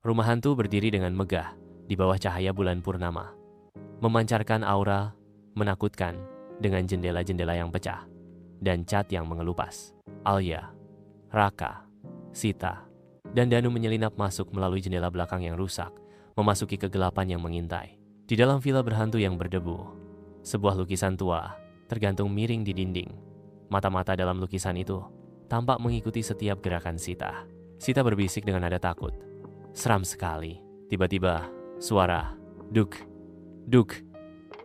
Rumah hantu berdiri dengan megah di bawah cahaya bulan purnama, memancarkan aura menakutkan dengan jendela-jendela yang pecah dan cat yang mengelupas. Alia, Raka, Sita, dan Danu menyelinap masuk melalui jendela belakang yang rusak, memasuki kegelapan yang mengintai. Di dalam villa berhantu yang berdebu, sebuah lukisan tua tergantung miring di dinding. Mata-mata dalam lukisan itu tampak mengikuti setiap gerakan Sita. Sita berbisik dengan nada takut. Seram sekali. Tiba-tiba, suara duk, duk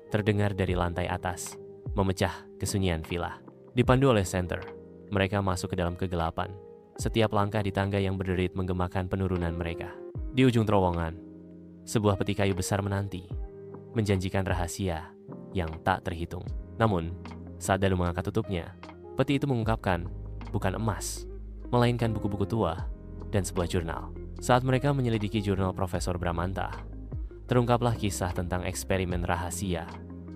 terdengar dari lantai atas, memecah kesunyian villa. Dipandu oleh Center, mereka masuk ke dalam kegelapan. Setiap langkah di tangga yang berderit menggemakan penurunan mereka. Di ujung terowongan, sebuah peti kayu besar menanti, menjanjikan rahasia yang tak terhitung. Namun, saat Danu mengangkat tutupnya, peti itu mengungkapkan bukan emas, melainkan buku-buku tua dan sebuah jurnal. Saat mereka menyelidiki jurnal Profesor Bramanta, terungkaplah kisah tentang eksperimen rahasia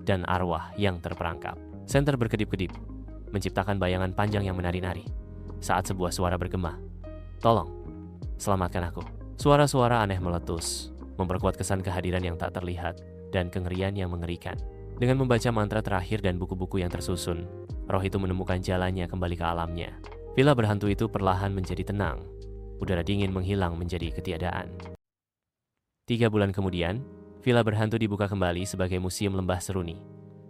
dan arwah yang terperangkap. Center berkedip-kedip, menciptakan bayangan panjang yang menari-nari. Saat sebuah suara bergema, "Tolong, selamatkan aku." Suara-suara aneh meletus, memperkuat kesan kehadiran yang tak terlihat dan kengerian yang mengerikan. Dengan membaca mantra terakhir dan buku-buku yang tersusun, roh itu menemukan jalannya kembali ke alamnya. Villa berhantu itu perlahan menjadi tenang. Udara dingin menghilang menjadi ketiadaan. 3 bulan kemudian, villa berhantu dibuka kembali sebagai museum lembah seruni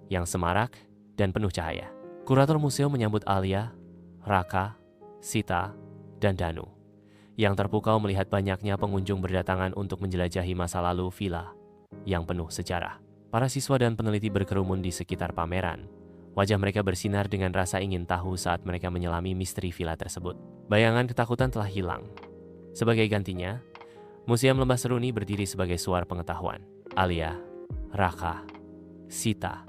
yang semarak dan penuh cahaya. Kurator museum menyambut Alia, Raka, Sita, dan Danu yang terpukau melihat banyaknya pengunjung berdatangan untuk menjelajahi masa lalu villa yang penuh sejarah. Para siswa dan peneliti berkerumun di sekitar pameran. Wajah mereka bersinar dengan rasa ingin tahu saat mereka menyelami misteri villa tersebut. Bayangan ketakutan telah hilang. Sebagai gantinya, Museum Lembah Seruni berdiri sebagai suara pengetahuan. Alia, Raka, Sita,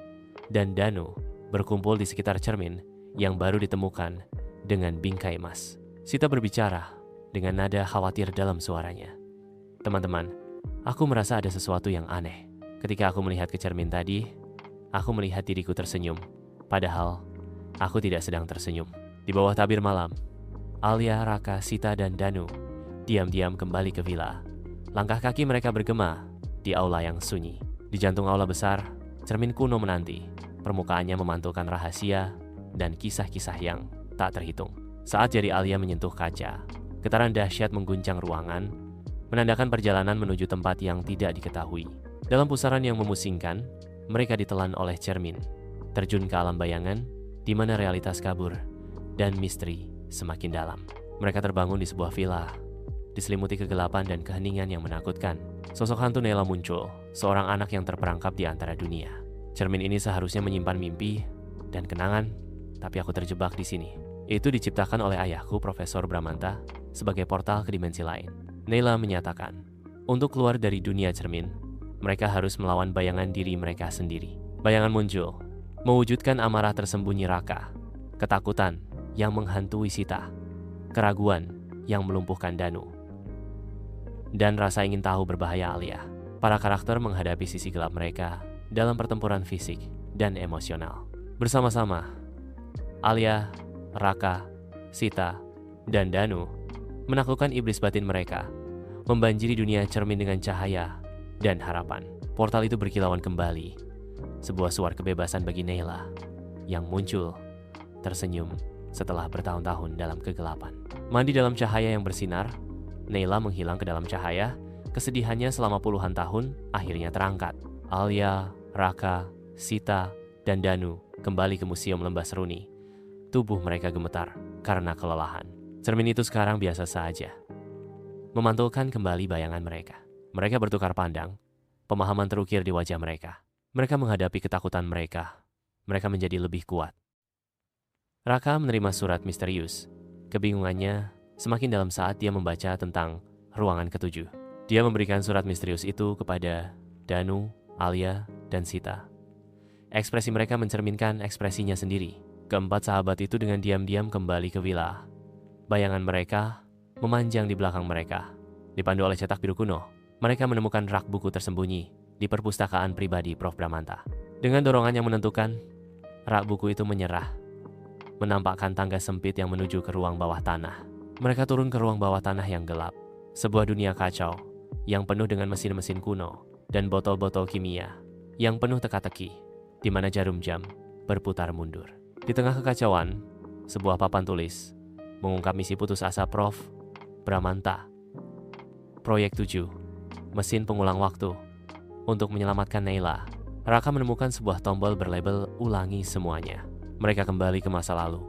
dan Danu berkumpul di sekitar cermin yang baru ditemukan dengan bingkai emas. Sita berbicara dengan nada khawatir dalam suaranya. "Teman-teman, aku merasa ada sesuatu yang aneh. Ketika aku melihat ke cermin tadi, aku melihat diriku tersenyum. Padahal, aku tidak sedang tersenyum." Di bawah tabir malam, Alia, Raka, Sita, dan Danu diam-diam kembali ke villa. Langkah kaki mereka bergema di aula yang sunyi. Di jantung aula besar, cermin kuno menanti. Permukaannya memantulkan rahasia dan kisah-kisah yang tak terhitung. Saat jari Alia menyentuh kaca, getaran dahsyat mengguncang ruangan, menandakan perjalanan menuju tempat yang tidak diketahui. Dalam pusaran yang memusingkan, mereka ditelan oleh cermin, terjun ke alam bayangan, di mana realitas kabur dan misteri semakin dalam. Mereka terbangun di sebuah villa, diselimuti kegelapan dan keheningan yang menakutkan. Sosok hantu Nela muncul, seorang anak yang terperangkap di antara dunia. Cermin ini seharusnya menyimpan mimpi dan kenangan, tapi aku terjebak di sini. Itu diciptakan oleh ayahku, Profesor Bramanta, sebagai portal ke dimensi lain. Nela menyatakan, untuk keluar dari dunia cermin, mereka harus melawan bayangan diri mereka sendiri. Bayangan muncul, mewujudkan amarah tersembunyi Raka, ketakutan yang menghantui Sita, keraguan yang melumpuhkan Danu, dan rasa ingin tahu berbahaya Alia. Para karakter menghadapi sisi gelap mereka dalam pertempuran fisik dan emosional. Bersama-sama, Alia, Raka, Sita, dan Danu menaklukkan iblis batin mereka, membanjiri dunia cermin dengan cahaya dan harapan. Portal itu berkilauan kembali, sebuah suara kebebasan bagi Nela yang muncul, tersenyum setelah bertahun-tahun dalam kegelapan. Mandi dalam cahaya yang bersinar, Nela menghilang ke dalam cahaya. Kesedihannya selama puluhan tahun akhirnya terangkat. Alia, Raka, Sita, dan Danu kembali ke Museum Lembah Seruni. Tubuh mereka gemetar karena kelelahan. Cermin itu sekarang biasa saja, memantulkan kembali bayangan mereka. Mereka bertukar pandang, pemahaman terukir di wajah mereka. Mereka menghadapi ketakutan mereka. Mereka menjadi lebih kuat. Raka menerima surat misterius. Kebingungannya semakin dalam saat dia membaca tentang ruangan ketujuh. Dia memberikan surat misterius itu kepada Danu, Alia, dan Sita. Ekspresi mereka mencerminkan ekspresinya sendiri. Keempat sahabat itu dengan diam-diam kembali ke villa. Bayangan mereka memanjang di belakang mereka. Dipandu oleh cetak biru kuno, mereka menemukan rak buku tersembunyi di perpustakaan pribadi Prof. Bramanta. Dengan dorongan yang menentukan, rak buku itu menyerah, menampakkan tangga sempit yang menuju ke ruang bawah tanah. Mereka turun ke ruang bawah tanah yang gelap, sebuah dunia kacau yang penuh dengan mesin-mesin kuno dan botol-botol kimia yang penuh teka-teki, di mana jarum jam berputar mundur. Di tengah kekacauan, sebuah papan tulis mengungkap misi putus asa Prof. Bramanta. Proyek 7, mesin pengulang waktu. Untuk menyelamatkan Nayla, Raka menemukan sebuah tombol berlabel ulangi semuanya. Mereka kembali ke masa lalu,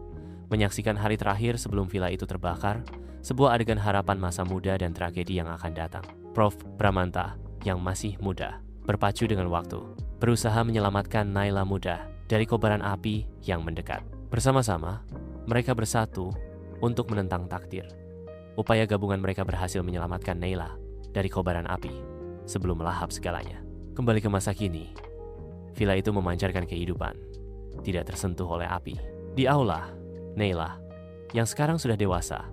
menyaksikan hari terakhir sebelum villa itu terbakar, sebuah adegan harapan masa muda dan tragedi yang akan datang. Prof. Bramanta yang masih muda, berpacu dengan waktu, berusaha menyelamatkan Nayla muda dari kobaran api yang mendekat. Bersama-sama, mereka bersatu untuk menentang takdir. Upaya gabungan mereka berhasil menyelamatkan Nayla dari kobaran api sebelum melahap segalanya. Kembali ke masa kini, villa itu memancarkan kehidupan, tidak tersentuh oleh api. Di aula, Nayla, yang sekarang sudah dewasa,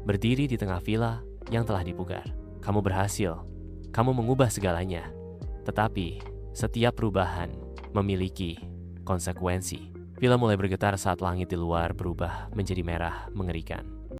berdiri di tengah villa yang telah dipugar. Kamu berhasil, kamu mengubah segalanya. Tetapi, setiap perubahan memiliki konsekuensi. Villa mulai bergetar saat langit di luar berubah menjadi merah mengerikan.